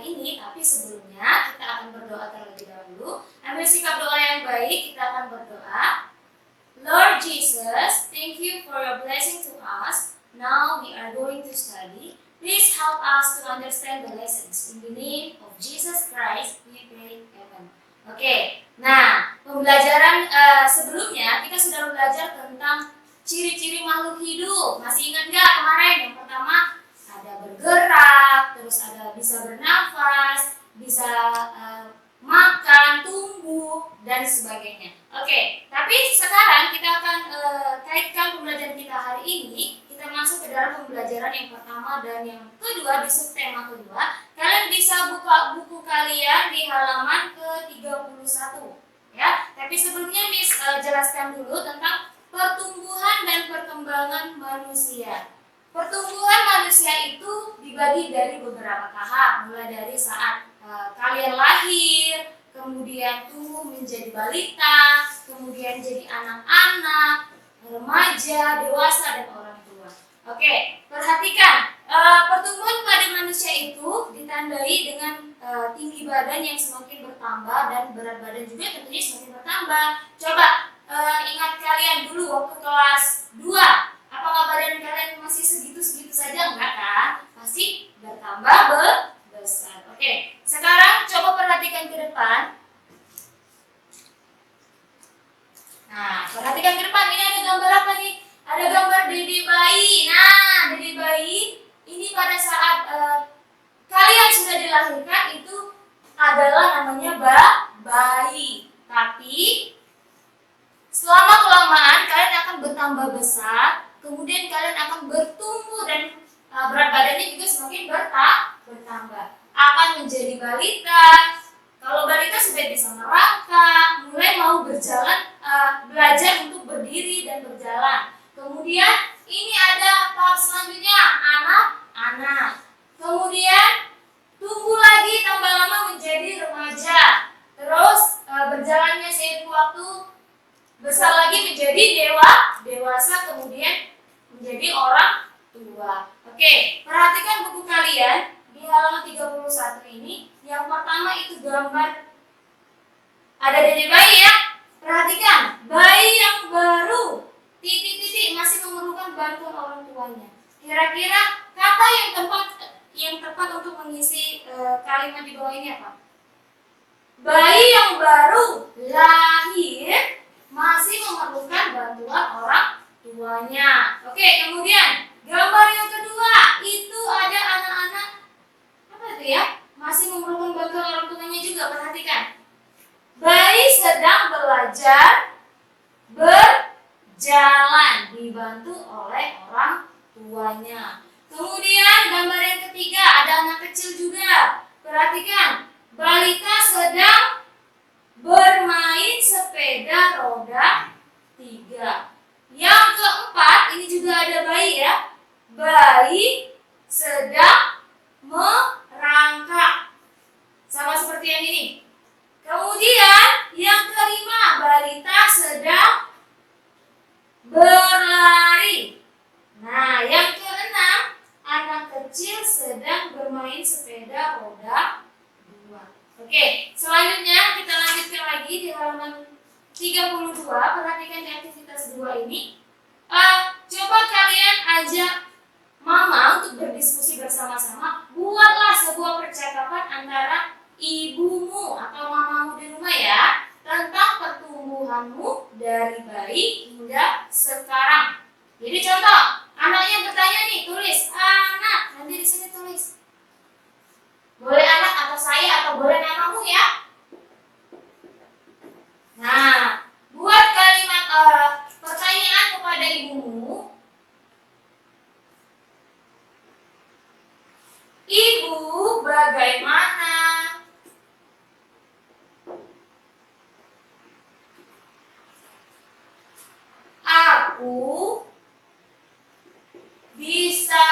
hari ini, tapi sebelumnya kita akan berdoa terlebih dahulu. Ambil sikap doa yang baik, kita akan berdoa. Lord Jesus, thank you for your blessing to us. Now we are going to study. Please help us to understand the lessons. In the name of Jesus Christ, we pray. Amen. Oke, nah pembelajaran sebelumnya kita sudah belajar tentang ciri-ciri makhluk hidup. Masih ingat nggak kemarin? Yang pertama ada bergerak, terus ada bisa bernafas, bisa makan, tumbuh, dan sebagainya. Oke, tapi sekarang kita akan kaitkan pembelajaran kita hari ini. Kita masuk ke dalam pembelajaran yang pertama dan yang kedua di subtema kedua. Kalian bisa buka buku kalian di halaman ke-31 ya. Tapi sebelumnya Miss jelaskan dulu tentang pertumbuhan dan perkembangan manusia. Pertumbuhan manusia itu dibagi dari beberapa tahap, mulai dari saat kalian lahir, kemudian tumbuh menjadi balita, kemudian jadi anak-anak, remaja, dewasa, dan orang tua. Oke, perhatikan pertumbuhan pada manusia itu ditandai dengan tinggi badan yang semakin bertambah dan berat badan juga tentunya semakin bertambah. Coba ingat kalian dulu waktu kelas 2, apakah badan kalian masih segitu-segitu saja? Enggak kan? Pasti bertambah besar. Oke, sekarang coba perhatikan ke depan. Nah, perhatikan ke depan. Ini ada gambar apa nih? Ada gambar dede bayi. Nah, dede bayi ini pada saat kalian sudah dilahirkan itu adalah namanya bayi. Tapi selama kelamaan kalian akan bertambah besar, kemudian kalian akan bertumbuh dan berat badannya juga semakin bertambah. Akan menjadi balita. Kalau balita sudah bisa merangkak, mulai mau berjalan, belajar untuk berdiri dan berjalan. Kemudian ini ada tahap selanjutnya, anak-anak. Kemudian tumbuh lagi tambah lama menjadi remaja. Terus berjalannya seiring waktu besar lagi menjadi dewasa, kemudian menjadi orang tua. Oke, perhatikan buku kalian di halaman 31 ini. Yang pertama itu gambar ada dede bayi ya. Perhatikan, bayi yang baru titik-titik masih memerlukan bantuan orang tuanya. Kira-kira kata yang tepat untuk mengisi kalimat di bawah ini apa? Bayi yang baru lahir masih memerlukan bantuan orang tuanya. Oke, kemudian gambar yang kedua itu ada anak-anak apa itu ya? Masih memerlukan bantuan orang tuanya juga. Perhatikan. Bayi sedang belajar berjalan dibantu oleh orang tuanya. Kemudian gambar yang ketiga ada anak kecil juga. Perhatikan. Balita sedang bermain sepeda roda 3. Yang keempat, ini juga ada bayi ya. Bayi sedang merangkak. Sama seperti yang ini. Kemudian yang kelima, balita sedang berlari. Nah, yang keenam, anak kecil sedang bermain sepeda roda 2. Oke, selanjutnya kita lanjutkan lagi di halaman 32. Perhatikan di aktivitas 2 ini. Coba kalian ajak mama untuk berdiskusi bersama-sama. Buatlah sebuah percakapan antara ibumu atau mamamu di rumah ya, tentang pertumbuhanmu dari bayi hingga sekarang. Jadi contoh, anaknya bertanya nih, tulis anak. Nanti di sini tulis. Boleh anak atau saya atau boleh namamu ya. Nah, buat kalimat pertanyaan kepada ibumu. Ibu, bagaimana? Aku bisa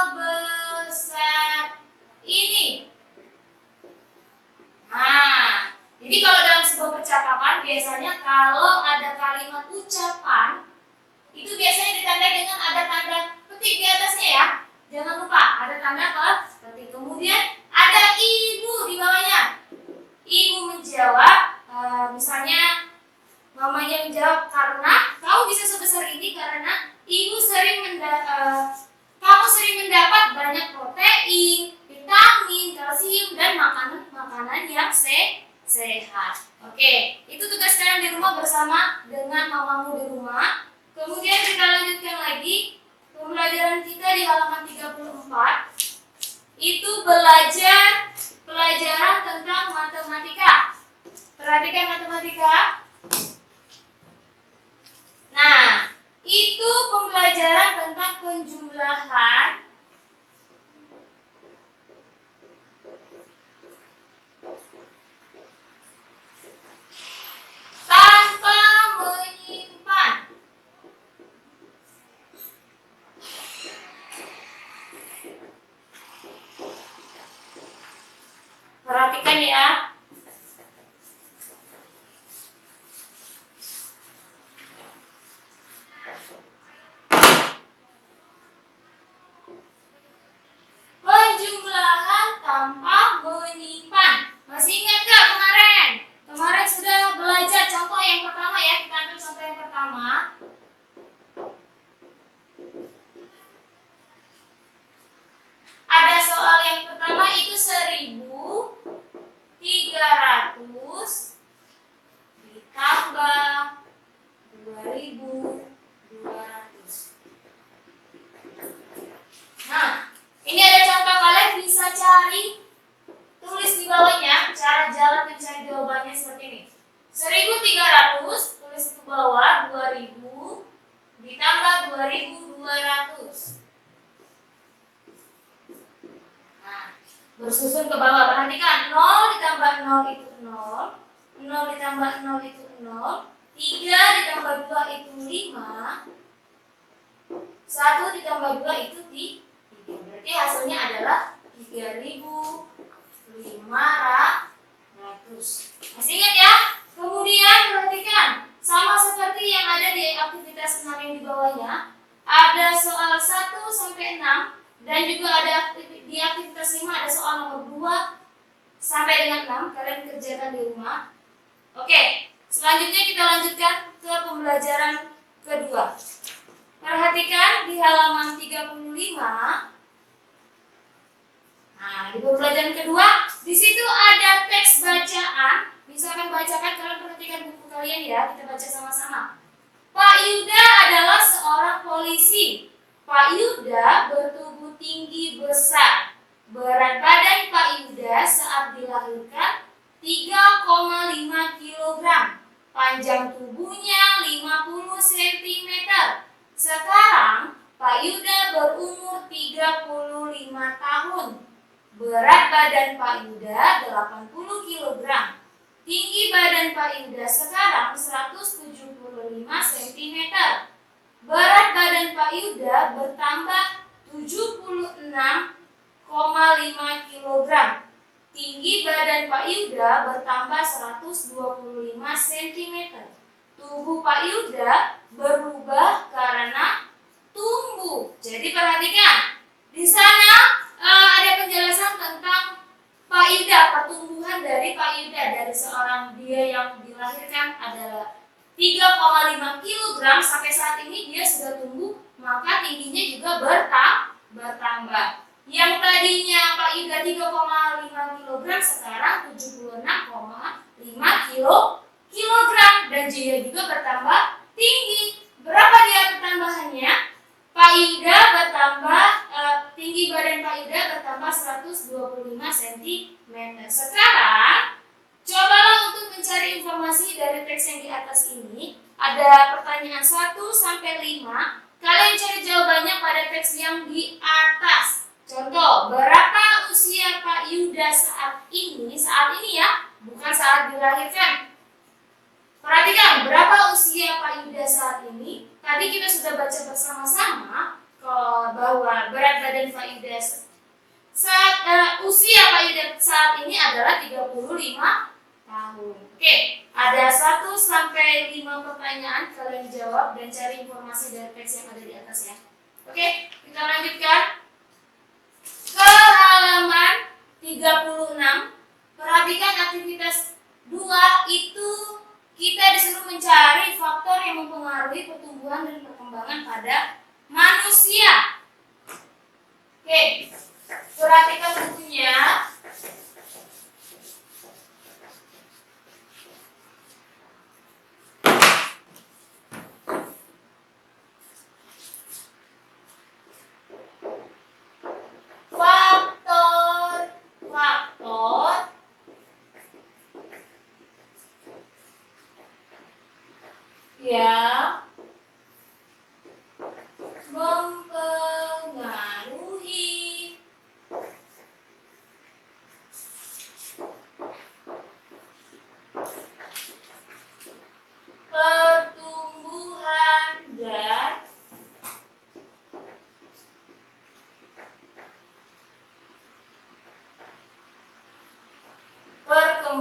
sebesar ini. Nah, jadi kalau dalam sebuah percakapan biasanya kalau ada kalimat ucapan itu biasanya ditandai dengan ada tanda petik di atasnya ya. Jangan lupa ada tanda petik. Kemudian ada ibu di bawahnya. Ibu menjawab, misalnya mamanya menjawab, karena kamu bisa sebesar ini karena ibu kamu sering mendapat banyak protein, vitamin, kalsium, dan makanan yang sehat. Oke, itu tugas kalian di rumah bersama dengan mamamu di rumah. Kemudian kita lanjutkan lagi. Pembelajaran kita di halaman 34 itu belajar pelajaran tentang matematika. Perhatikan matematika. Nah, itu pembelajaran tentang penjumlahan tanpa menyimpan. Perhatikan ya. Penjumlahan tanpa menyimpan. Masih ingat gak kemarin? Kemarin sudah belajar contoh yang pertama ya. Kita ambil contoh yang pertama. Ada soal yang pertama itu 1.300 ditambah 2.200. Nah, ini ada contoh, kalian bisa cari, tulis di bawahnya cara jalan mencari jawabannya seperti ini. 1.300 tulis ke bawah, 2.000 ditambah 2.200. Bersusun ke bawah, perhatikan 0 ditambah 0 itu 0, 0 ditambah 0 itu 0, 3 ditambah 2 itu 5, 1 ditambah 2 itu 3. Berarti hasilnya adalah 3.500. Masih ingat ya? Kemudian perhatikan, sama seperti yang ada di aktivitas 6 yang di bawahnya, ada soal 1 sampai 6. Dan juga ada di aktivitas 5 ada soal nomor 2 sampai dengan 6. Kalian kerjakan di rumah. Oke, selanjutnya kita lanjutkan ke pembelajaran kedua. Perhatikan di halaman 35. Nah, di pembelajaran kedua, di situ ada teks bacaan. Misalkan bacakan, kalian perhatikan buku kalian ya. Kita baca sama-sama. Pak Yuda adalah seorang polisi. Pak Yuda bertubuh tinggi besar. Berat badan Pak Yuda saat dilahirkan 3,5 kg. Panjang tubuhnya 50 cm. Sekarang Pak Yuda berumur 35 tahun. Berat badan Pak Yuda 80 kg. Tinggi badan Pak Yuda sekarang 175 cm. Berat badan Pak Yuda bertambah 76,5 kg. Tinggi badan Pak Yuda bertambah 125 cm. Tubuh Pak Yuda berubah karena tumbuh. Jadi perhatikan, di sana ada penjelasan tentang Pak Yuda, pertumbuhan dari Pak Yuda dari seorang dia yang dilahirkan adalah 3,5 kg sampai saat ini dia sudah tumbuh, maka tingginya juga bertambah. Yang tadinya Pak Yuda 3,5 kg sekarang 76,5 kg dan dia juga bertambah tinggi. Berapa dia pertambahannya? Pak Yuda bertambah tinggi badan Pak Yuda bertambah 125 cm. Sekarang cobalah untuk mencari informasi dari teks yang di atas ini. Ada pertanyaan 1 sampai 5. Kalian cari jawabannya pada teks yang di atas. Contoh, berapa usia Pak Yuda saat ini? Saat ini ya, bukan saat dilahirkan. Perhatikan, berapa usia Pak Yuda saat ini? Tadi kita sudah baca bersama-sama bahwa berat badan Pak Yuda usia Pak Yuda saat ini adalah 35 tahun. Oke, ada 1 sampai 5 pertanyaan, kalian jawab dan cari informasi dari teks yang ada di atas ya. Oke, kita lanjutkan ke halaman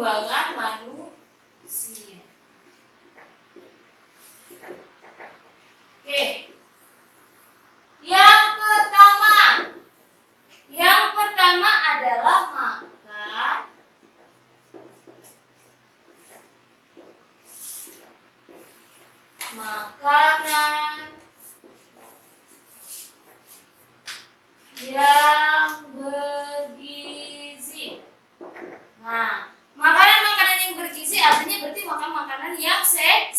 perkembangan manusia. Oke. Yang pertama adalah makanan yang bergizi. Nah, makanan-makanan yang bergizi artinya berarti makan makanan yang sehat,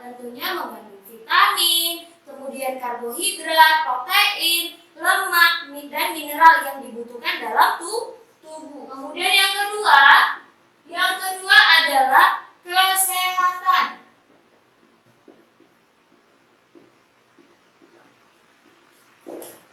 tentunya mengandung vitamin, kemudian karbohidrat, protein, lemak, dan mineral yang dibutuhkan dalam tubuh. Kemudian yang kedua adalah kesehatan.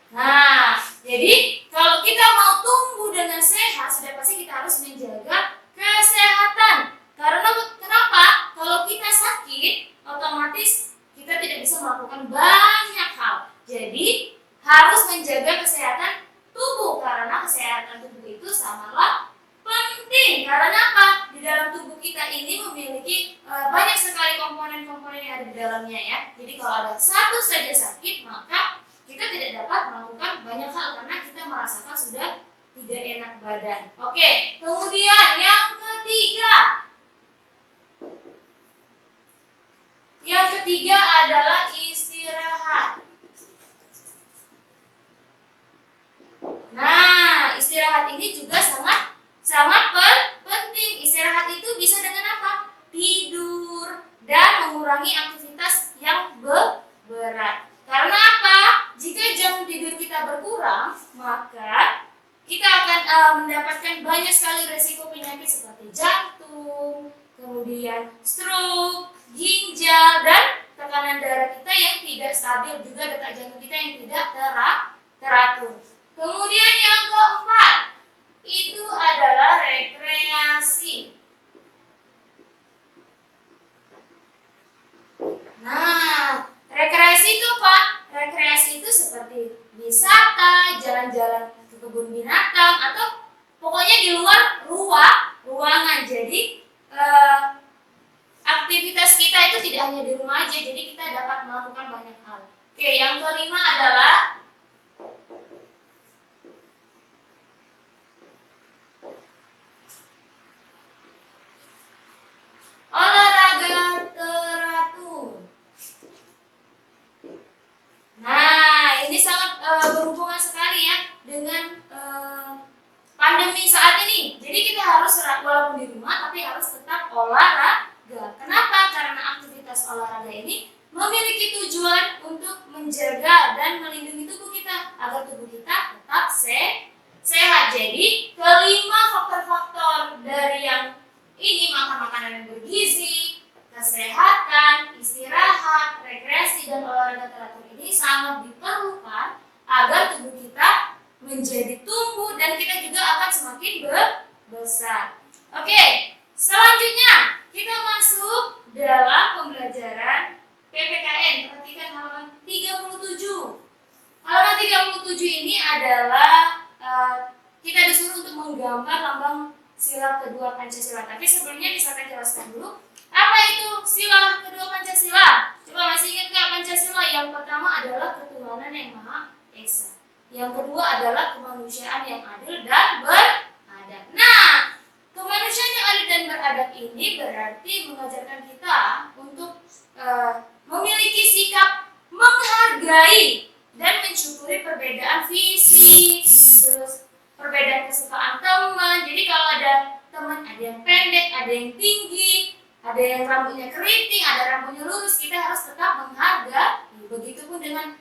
Nah, jadi kalau kita mau tumbuh dengan sehat, sudah pasti kita harus menjaga kesehatan. Karena kenapa? Kalau kita sakit, otomatis kita tidak bisa melakukan banyak hal. Jadi harus menjaga kesehatan tubuh, karena kesehatan tubuh itu sangatlah penting. Karena apa? Di dalam tubuh kita ini memiliki banyak sekali komponen-komponen yang ada di dalamnya ya. Jadi kalau ada satu saja sakit, maka kita tidak dapat melakukan banyak hal karena kita merasakan sudah tidak enak badan. Oke, kemudian yang ketiga adalah istirahat. Nah, istirahat ini juga sangat penting. Istirahat itu bisa dengan apa? Tidur dan mengurangi aktivitas yang berat. Karena apa? Jika jam tidur kita berkurang, maka kita akan mendapatkan banyak sekali resiko penyakit seperti jantung, kemudian stroke, ginjal, dan tekanan darah kita yang tidak stabil, juga detak jantung kita yang tidak teratur. Kemudian yang keempat, itu adalah rekreasi. Nah, rekreasi itu apa? Rekreasi itu seperti wisata, jalan-jalan ke kebun binatang, atau pokoknya di luar ruangan. Jadi aktivitas kita itu tidak hanya di rumah aja, jadi kita dapat melakukan banyak hal. Oke, yang kelima adalah olahraga teratur. Nah, ini sangat berhubungan sekali ya dengan pandemi saat ini. Jadi kita harus walaupun di rumah tapi harus tetap olahraga. Kenapa? Karena aktivitas olahraga ini memiliki tujuan untuk menjaga dan melindungi tubuh kita agar tubuh kita tetap sehat. Jadi kelima faktor-faktor dari yang ini, makan makanan yang bergizi, kesehatan, istirahat, rekreasi, dan olahraga teratur ini sangat diperlukan agar tubuh kita menjadi tumbuh dan kita juga akan semakin besar. Oke, selanjutnya kita masuk dalam pembelajaran PPKN. Perhatikan halaman 37. Halaman 37 ini adalah kita disuruh untuk menggambar lambang sila kedua Pancasila. Tapi sebelumnya bisa saya jelaskan dulu, apa itu sila kedua Pancasila? Coba masih ingat nggak Pancasila? Yang pertama adalah ketuhanan yang Maha Esa. Yang kedua adalah kemanusiaan yang adil dan beradab. Nah, kemanusiaan yang adil dan beradab ini berarti mengajarkan kita untuk memiliki sikap menghargai dan mensyukuri perbedaan fisik, terus perbedaan kesukaan teman. Jadi kalau ada teman, ada yang pendek, ada yang tinggi, ada yang rambutnya keriting, ada rambutnya lurus, kita harus tetap menghargai. Begitupun dengan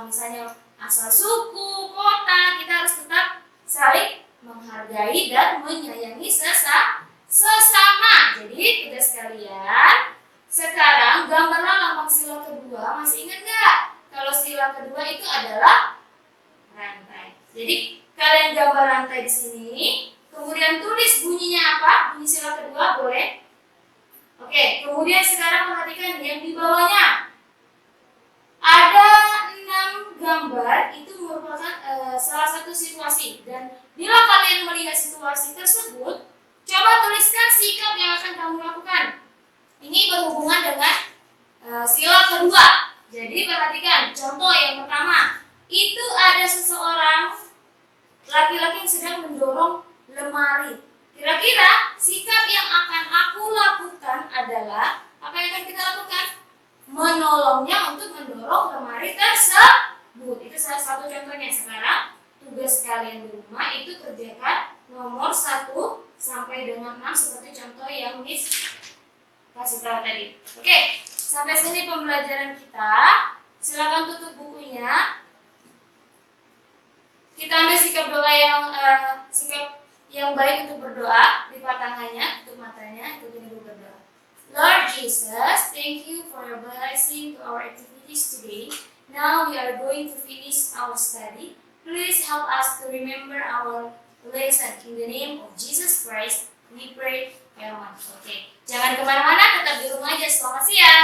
misalnya asal suku, kota, kita harus tetap saling menghargai dan menyayangi sesama. Jadi tugas kalian sekarang gambarlah lambang sila kedua. Masih ingat nggak? Kalau sila kedua itu adalah rantai. Jadi kalian gambar rantai di sini, kemudian tulis bunyinya apa? Bunyi sila kedua boleh. Oke, kemudian sekarang perhatikan yang di bawahnya. Ada 6 gambar, itu merupakan salah satu situasi. Dan bila kalian melihat situasi tersebut, coba Coba tuliskan sikap yang akan kamu lakukan. Ini berhubungan dengan sila kedua. Jadi perhatikan contoh yang pertama. Itu ada seseorang laki-laki yang sedang mendorong lemari. Kira-kira sikap yang akan aku lakukan adalah apa yang akan kita lakukan? Menolongnya untuk mendorong lemari tersebut. Itu salah satu contohnya. Sekarang tugas kalian di rumah itu kerjakan nomor 1 sampai dengan 6 seperti contoh yang Miss kasih tahu tadi. Oke, sampai sini pembelajaran kita. Silakan tutup bukunya. Kita ambil sikap yang baik untuk berdoa. Lipat tangannya, tutup matanya, ikutin dulu berdoa. Lord Jesus, thank you for your blessing to our activities today. Now we are going to finish our study. Please help us to remember our lesson. In the name of Jesus Christ, we pray. Amen. Oke, jangan kemana-mana, tetap di rumah aja. Selamat siang.